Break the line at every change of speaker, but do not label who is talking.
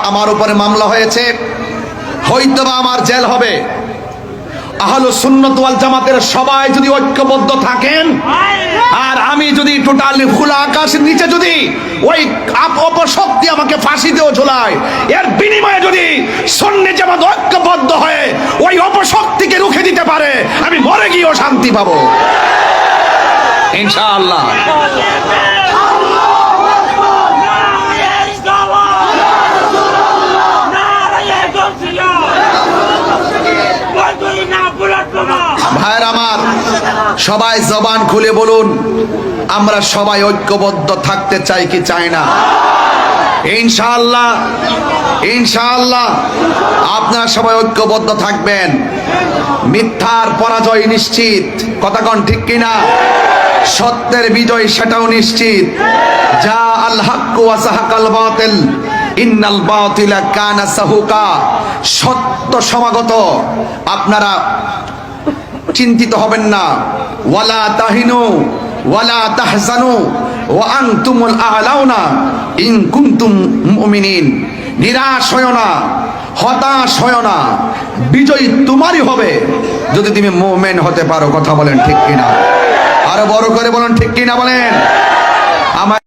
আমার উপরে মামলা হয়েছে, হয়তোবা আমার জেল হবে। আহলুস সুন্নাত ওয়াল জামাতের সবাই যদি ঐক্যবদ্ধ থাকেন, আর আমি যদি টোটালি খোলা আকাশের নিচে যদি ওই অপশক্তি আমাকে ফাঁসি দিয়েও ঝোলায়, এর বিনিময়ে যদি সুন্নি জামাত ঐক্যবদ্ধ হয়ে ওই অপশক্তিকে রুখে দিতে পারে, আমি মরে গিয়েও শান্তি পাবো ইনশাআল্লাহ। ভাইয়ের আমার, সবাই জবান খুলে বলুন, আমরা সবাই ঐক্যবদ্ধ থাকতে চাই কি চাই না? ইনশাআল্লাহ, ইনশাআল্লাহ আপনারা সবাই ঐক্যবদ্ধ থাকবেন। মিথ্যার পরাজয় নিশ্চিত, কথা কোন ঠিক কিনা? সত্যের বিজয় সেটাও নিশ্চিত। যা আল হাক্কু ওয়া যাহাকাল বাতিল ইন্নাল বাতিলা কানা সাহুকা। সত্য সমাগত, আপনারা চিন্তিত হবেন না। ওয়ালা তাহিনু ওয়ালা তাহজানু ওয়া আনতুমুল আ'লাউনা ইন কুনতুম মুমিনিন। নিরাশ হয় না, হতাশ হয় না, বিজয় তোমারই হবে যদি তুমি মুমিন হতে পারো। কথা বলেন ঠিক কিনা? আরো বড় করে বলেন ঠিক কিনা বলেন। আমার